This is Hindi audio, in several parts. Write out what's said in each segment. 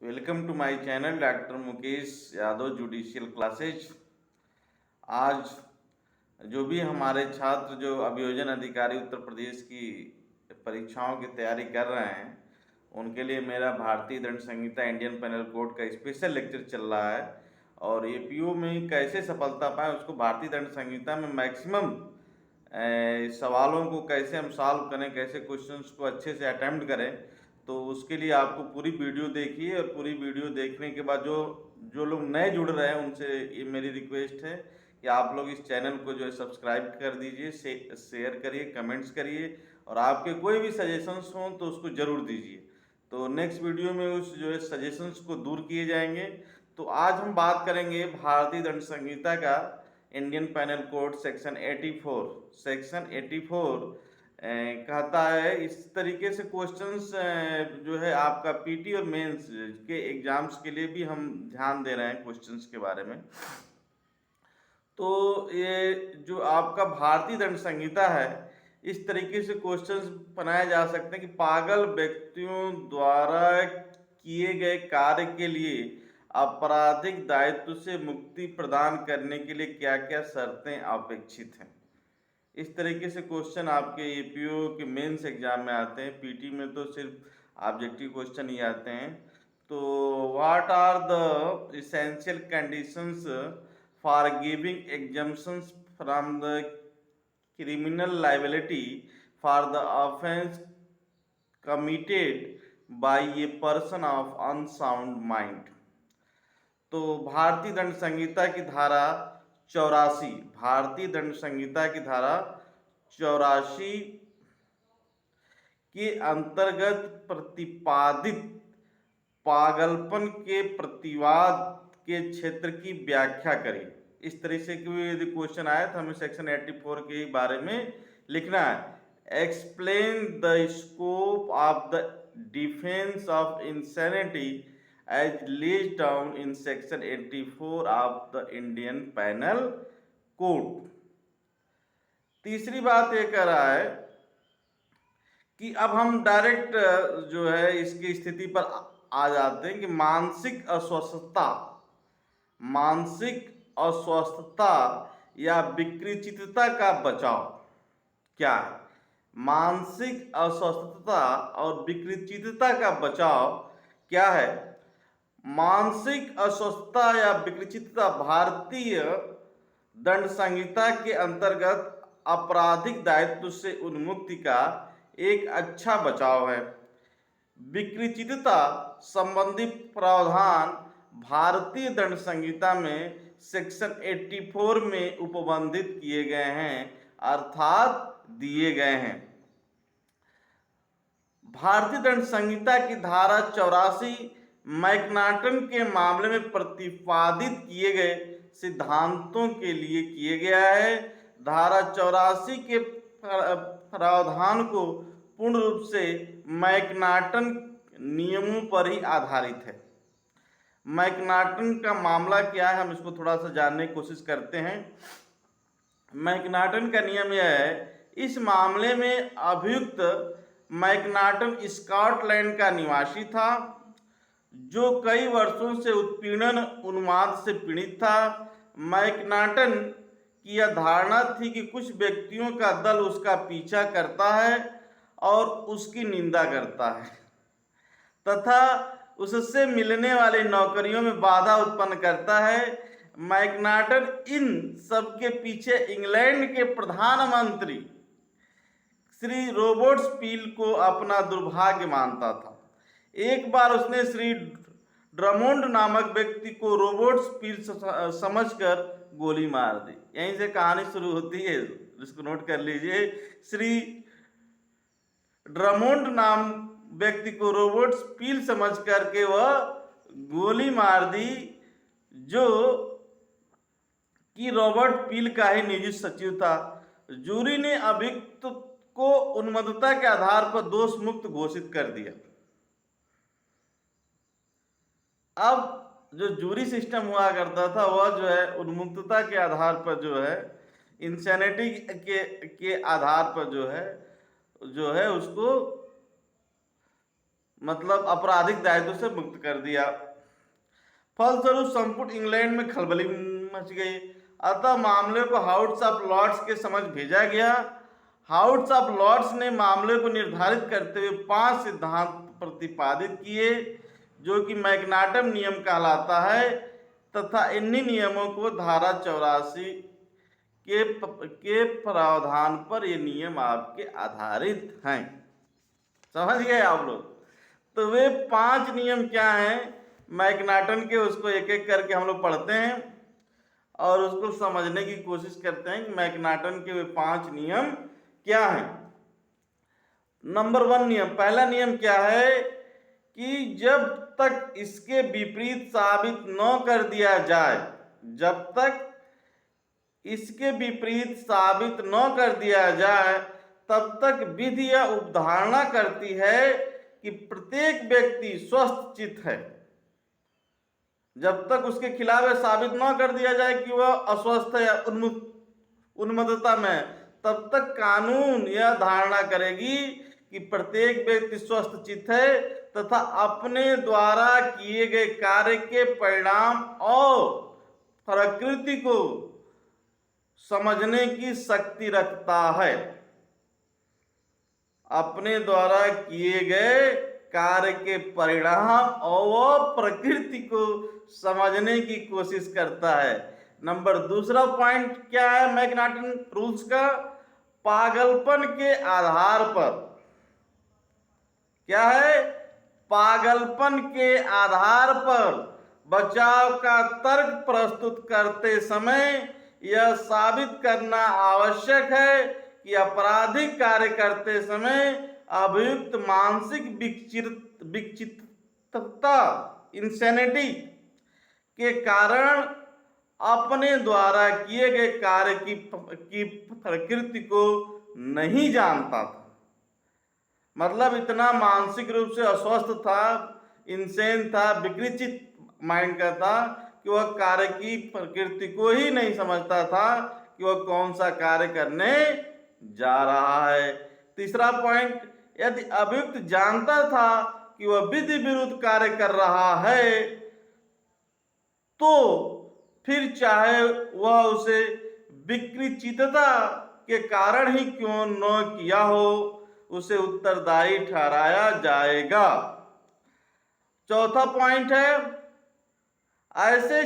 Welcome to my channel doctor Mukesh Yadav judicial classes. आज जो भी हमारे छात्र जो अभियोजन अधिकारी उत्तर प्रदेश की परीक्षाओं की तैयारी कर रहे हैं उनके लिए मेरा भारतीय दंड संहिता इंडियन पेनल कोड का स्पेशल लेक्चर चल रहा है और एपीओ में कैसे सफलता पाएं, उसको भारतीय दंड संहिता में मैक्सिमम सवालों को कैसे हम सॉल्व करें, कैसे क्वेश्चंस को अच्छे से अटेम्प्ट करें। तो उसके लिए आपको पूरी वीडियो देखिए और पूरी वीडियो देखने के बाद जो जो लोग नए जुड़ रहे हैं उनसे ये मेरी रिक्वेस्ट है कि आप लोग इस चैनल को जो है सब्सक्राइब कर दीजिए, शेयर करिए, कमेंट्स करिए और आपके कोई भी सजेशंस हों तो उसको ज़रूर दीजिए। तो नेक्स्ट वीडियो में उस जो है सजेशंस को दूर किए जाएंगे। तो आज हम बात करेंगे भारतीय दंड संहिता का इंडियन पैनल कोड सेक्शन 84 कहता है इस तरीके से क्वेश्चंस जो है आपका पीटी और मेंस के एग्जाम्स के लिए भी हम ध्यान दे रहे हैं क्वेश्चंस के बारे में। तो ये जो आपका भारतीय दंड संहिता है इस तरीके से क्वेश्चंस बनाए जा सकते हैं कि पागल व्यक्तियों द्वारा किए गए कार्य के लिए आपराधिक दायित्व से मुक्ति प्रदान करने के लिए क्या क्या शर्तें अपेक्षित हैं। इस तरीके से क्वेश्चन आपके एपीओ के मेंस एग्जाम में आते हैं, पीटी में तो सिर्फ ऑब्जेक्टिव क्वेश्चन ही आते हैं। तो what are the essential conditions for giving exemptions from the criminal liability for the offence committed by a person of unsound mind. तो भारतीय दंड संहिता की धारा 84, भारतीय दंड संहिता की धारा 84 के अंतर्गत प्रतिपादित पागलपन के प्रतिवाद के क्षेत्र की व्याख्या करिए। इस तरह से यदि क्वेश्चन आए तो हमें सेक्शन 84 के बारे में लिखना है। Explain the scope of the defence of insanity as lays down in section 84 of the Indian penal code. तीसरी बात यह कह रहा है कि अब हम डायरेक्ट जो है इसकी स्थिति पर आ जाते हैं कि मानसिक अस्वस्थता या विकृचितता का बचाव क्या है। मानसिक अस्वस्थता और विकृचितता का बचाव क्या है। मानसिक अस्वस्थता या विकृचितता भारतीय दंड संहिता के अंतर्गत आपराधिक दायित्व से उन्मुक्ति का एक अच्छा बचाव है। विकृचितता संबंधी प्रावधान भारतीय दंड संहिता में सेक्शन 84 में उपबंधित किए गए हैं अर्थात दिए गए हैं। भारतीय दंड संहिता की धारा 84 मैकनाटन के मामले में प्रतिपादित किए गए सिद्धांतों के लिए किए गया है। धारा 84 के प्रावधान को पूर्ण रूप से मैकनाटन नियमों पर ही आधारित है। मैकनाटन का मामला क्या है हम इसको थोड़ा सा जानने की कोशिश करते हैं। मैकनाटन का नियम यह है, इस मामले में अभियुक्त मैकनाटन स्कॉटलैंड का निवासी था जो कई वर्षों से उत्पीड़न उन्माद से पीड़ित था। मैकनाटन की यह धारणा थी कि कुछ व्यक्तियों का दल उसका पीछा करता है और उसकी निंदा करता है तथा उससे मिलने वाली नौकरियों में बाधा उत्पन्न करता है। मैकनाटन इन सबके पीछे इंग्लैंड के प्रधानमंत्री श्री रॉबर्ट पील को अपना दुर्भाग्य मानता था। एक बार उसने श्री ड्रमोंड नामक व्यक्ति को रॉबर्ट पील समझकर गोली मार दी। यहीं से कहानी शुरू होती है, इसको नोट कर लीजिए। श्री ड्रमोंड नाम व्यक्ति को रॉबर्ट पील समझ करके वह गोली मार दी जो कि रॉबर्ट पील का ही निजी सचिव था। जूरी ने अभियुक्त को उन्मत्तता के आधार पर दोष मुक्त घोषित कर दिया। अब जो जूरी सिस्टम हुआ करता था वह जो है उन्मुक्तता के आधार पर जो है इंसैनिटी के आधार पर जो है उसको मतलब आपराधिक दायित्व से मुक्त कर दिया। फलस्वरूप संपुट इंग्लैंड में खलबली मच गई, अतः मामले को हाउस ऑफ लॉर्ड्स के समझ भेजा गया। हाउस ऑफ लॉर्ड्स ने मामले को निर्धारित करते हुए 5 सिद्धांत प्रतिपादित किए, जो कि मैग्नाटम नियम कहलाता है, तथा इन्हीं नियमों को धारा 84 के प्रावधान पर ये नियम आपके आधारित हैं। समझ गए आप लोग? तो वे 5 नियम क्या हैं मैग्नाटन के, उसको एक एक करके हम लोग पढ़ते हैं और उसको समझने की कोशिश करते हैं कि मैग्नाटन के वे 5 नियम क्या हैं। नंबर 1 नियम, पहला नियम क्या है कि जब तक इसके विपरीत साबित न कर दिया जाए, जब तक इसके विपरीत साबित न कर दिया जाए, तब तक विधि यह उपधारणा करती है कि प्रत्येक व्यक्ति स्वस्थ चित्त है। जब तक उसके खिलाफ साबित न कर दिया जाए कि वह अस्वस्थ है या उन्मत्तता में, तब तक कानून यह धारणा करेगी कि प्रत्येक व्यक्ति स्वस्थ चित्त है तथा अपने द्वारा किए गए कार्य के परिणाम और प्रकृति को समझने की शक्ति रखता है। अपने द्वारा किए गए कार्य के परिणाम और प्रकृति को समझने की कोशिश करता है। नंबर दूसरा पॉइंट क्या है मैग्नाटन रूल्स का? पागलपन के आधार पर, क्या है? पागलपन के आधार पर बचाव का तर्क प्रस्तुत करते समय यह साबित करना आवश्यक है कि आपराधिक कार्य करते समय अभियुक्त मानसिक विक्षिप्तता इंसैनिटी के कारण अपने द्वारा किए गए कार्य की प्रकृति को नहीं जानता था। मतलब इतना मानसिक रूप से अस्वस्थ था, इंसेन था, विकृचित माइंड का था कि वह कार्य की प्रकृति को ही नहीं समझता था कि वह कौन सा कार्य करने जा रहा है। तीसरा पॉइंट, यदि अभियुक्त जानता था कि वह विधि विरुद्ध कार्य कर रहा है, तो फिर चाहे वह उसे विकृचितता के कारण ही क्यों न किया हो, उसे उत्तरदायी ठहराया जाएगा। चौथा पॉइंट है, ऐसे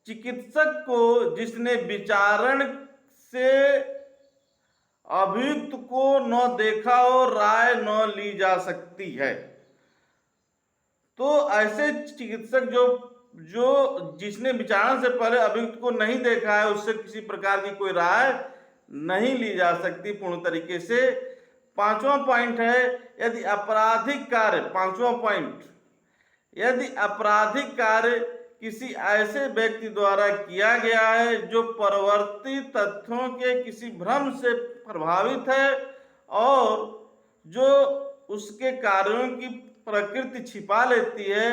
चिकित्सक को जिसने विचारण से अभियुक्त को न देखा हो, राय न ली जा सकती है। तो ऐसे चिकित्सक जो जिसने विचारण से पहले अभियुक्त को नहीं देखा है, उससे किसी प्रकार की कोई राय नहीं ली जा सकती पूर्ण तरीके से। पांचवा पॉइंट है, यदि आपराधिक कार्य, पांचवा पॉइंट, यदि आपराधिक कार्य किसी ऐसे व्यक्ति द्वारा किया गया है जो परवर्ती तथ्यों के किसी भ्रम से प्रभावित है और जो उसके कार्यों की प्रकृति छिपा लेती है,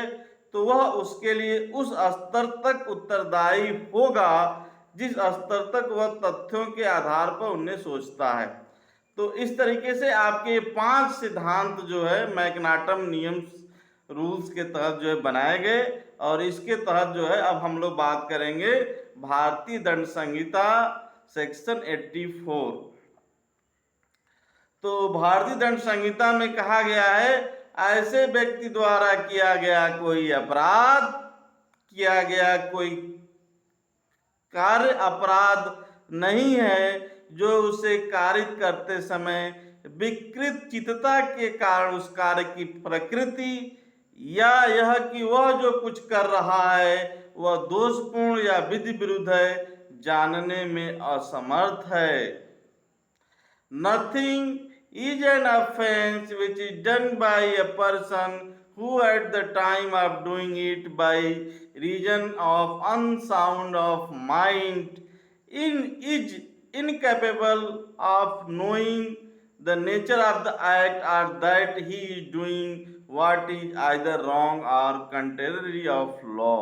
तो वह उसके लिए उस स्तर तक उत्तरदायी होगा जिस स्तर तक वह तथ्यों के आधार पर उन्हें सोचता है। तो इस तरीके से आपके 5 सिद्धांत जो है मैग्नाटम नियम रूल्स के तहत जो है बनाए गए, और इसके तहत जो है अब हम लोग बात करेंगे भारतीय दंड संहिता सेक्शन 84। तो भारतीय दंड संहिता में कहा गया है, ऐसे व्यक्ति द्वारा किया गया कोई अपराध, किया गया कोई कार्य अपराध नहीं है जो उसे कारित करते समय विकृत चित्तता के कारण उस कार्य की प्रकृति या यह कि वह जो कुछ कर रहा है वह दोषपूर्ण या विधि विरुद्ध है जानने में असमर्थ है। Nothing is an offense which is done by a person who at the time of doing it by reason of unsound of mind is incapable of knowing the nature of the act, or that he is doing what is either wrong or contrary of law।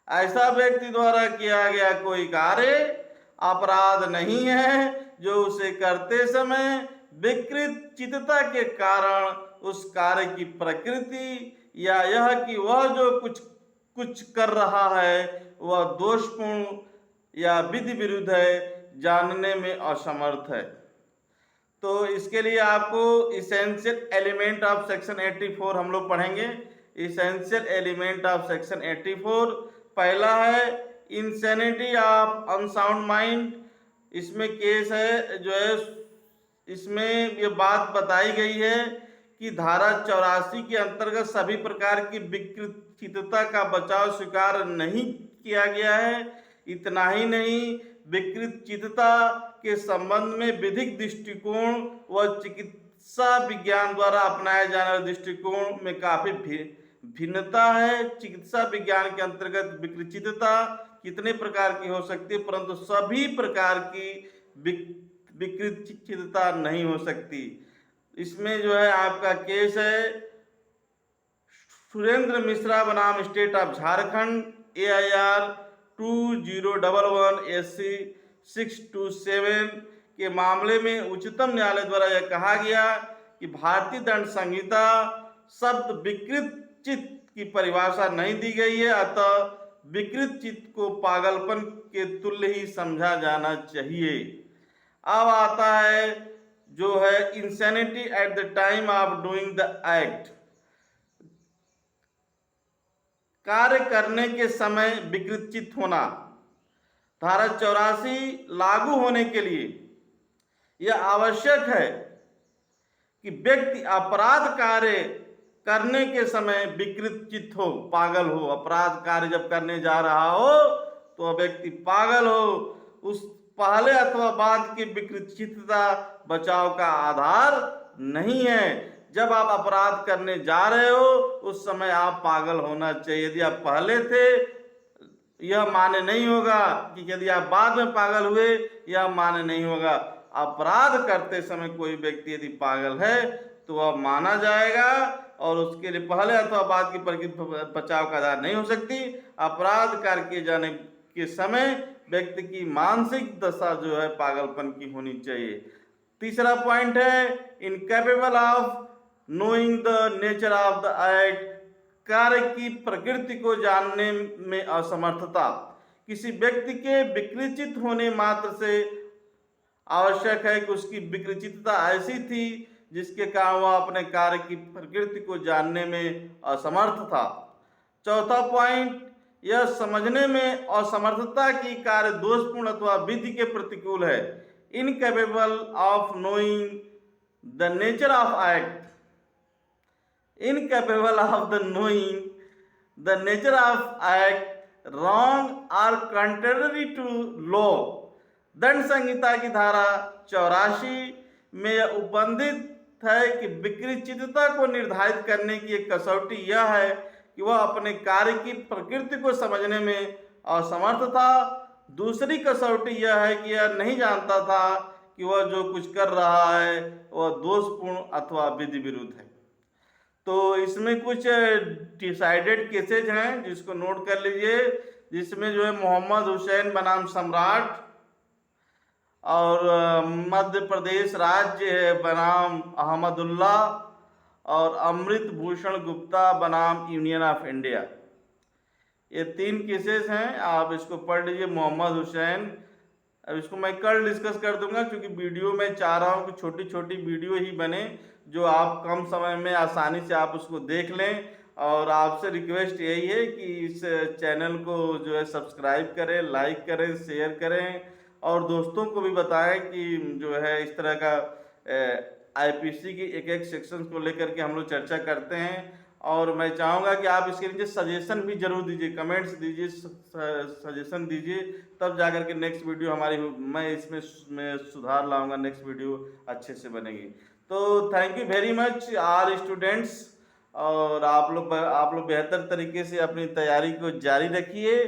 ऐसा व्यक्ति द्वारा किया गया कोई कार्य अपराध नहीं है जो उसे करते समय विकृत चित्तता के कारण उस कार्य की प्रकृति या यह कि वह जो कुछ कर रहा है वह दोषपूर्ण या विधि विरुद्ध है जानने में असमर्थ है। तो इसके लिए आपको इसेंशियल एलिमेंट ऑफ सेक्शन 84 हम लोग पढ़ेंगे। इसेंशियल एलिमेंट ऑफ सेक्शन 84 पहला है इंसैनिटी ऑफ अनसाउंड माइंड। इसमें केस है जो है, इसमें ये बात बताई गई है कि धारा 84 के अंतर्गत सभी प्रकार की विकृतता का बचाव स्वीकार नहीं किया गया है। इतना ही नहीं, विकृत चित्तता के संबंध में विधिक दृष्टिकोण व चिकित्सा विज्ञान द्वारा अपनाए जाने वाले दृष्टिकोण में काफी भिन्नता है। चिकित्सा विज्ञान के अंतर्गत विकृत चित्तता कितने प्रकार की हो सकती है, परंतु सभी प्रकार की विकृत चित्तता नहीं हो सकती। इसमें जो है आपका केस है सुरेंद्र मिश्रा बनाम state of Jharkhand AIR 2011 SC 627 के मामले में उच्चतम न्यायालय द्वारा यह कहा गया कि भारतीय दंड संहिता शब्द विकृत चित्त की परिभाषा नहीं दी गई है, अतः विकृत चित्त को पागलपन के तुल्य ही समझा जाना चाहिए। अब आता है जो है insanity at the time of doing the act. कार्य करने के समय विकृत चित्त होना। धारा 84 लागू होने के लिए यह आवश्यक है कि व्यक्ति अपराध कार्य करने के समय विकृत चित्त हो, पागल हो। अपराध कार्य जब करने जा रहा हो तो व्यक्ति पागल हो। उस पहले अथवा बाद की विकृत चित्तता बचाव का आधार नहीं है। जब आप अपराध करने जा रहे हो उस समय आप पागल होना चाहिए। यदि आप पहले थे यह माने नहीं होगा कि यदि आप बाद में पागल हुए, यह माने नहीं होगा। अपराध करते समय कोई व्यक्ति यदि पागल है तो वह माना जाएगा और उसके लिए पहले अथवा बाद की प्रकृति बचाव का आधार नहीं हो सकती। अपराध कार्य किए जाने के समय व्यक्ति की मानसिक दशा जो है पागलपन की होनी चाहिए। तीसरा पॉइंट है incapable of knowing the nature of the act. कार्य की प्रकृति को जानने में असमर्थता। किसी व्यक्ति के विकृचित होने मात्र से आवश्यक है कि उसकी विकृचितता ऐसी थी जिसके कारण वह अपने कार्य की प्रकृति को जानने में असमर्थ था। चौथा पॉइंट, यह समझने में असमर्थता की कार्य दोषपूर्ण अथवा विधि के प्रतिकूल है। Incapable of knowing the nature of act. Incapable of the knowing the nature of act wrong और कंट्रेरी टू लॉ। दंड संहिता की धारा 84 में यह उपबंधित है कि विकृचितता को निर्धारित करने की एक कसौटी यह है कि वह अपने कार्य की प्रकृति को समझने में असमर्थ था। दूसरी कसौटी यह है कि यह नहीं जानता था कि वह जो कुछ कर रहा है वह दोषपूर्ण अथवा विधि विरुद्ध है। तो इसमें कुछ डिसाइडेड केसेज हैं जिसको नोट कर लीजिए, जिसमें जो है मोहम्मद हुसैन बनाम सम्राट और मध्य प्रदेश राज्य है बनाम अहमदुल्ला और अमृत भूषण गुप्ता बनाम यूनियन ऑफ इंडिया। ये 3 केसेस हैं, आप इसको पढ़ लीजिए। मोहम्मद हुसैन, अब इसको मैं कल डिस्कस कर दूंगा क्योंकि वीडियो में चाह रहा हूँ कि छोटी छोटी वीडियो ही बने जो आप कम समय में आसानी से आप उसको देख लें। और आपसे रिक्वेस्ट यही है कि इस चैनल को जो है सब्सक्राइब करें, लाइक करें, शेयर करें और दोस्तों को भी बताएं कि जो है इस तरह का IPC की एक एक सेक्शन को लेकर के हम लोग चर्चा करते हैं। और मैं चाहूँगा कि आप इसके नीचे सजेशन भी जरूर दीजिए, कमेंट्स दीजिए, सजेशन दीजिए, तब जाकर के नेक्स्ट वीडियो हमारी मैं इसमें सुधार लाऊंगा, नेक्स्ट वीडियो अच्छे से बनेगी। तो thank you very much all students, और आप लोग बेहतर तरीके से अपनी तैयारी को जारी रखिए।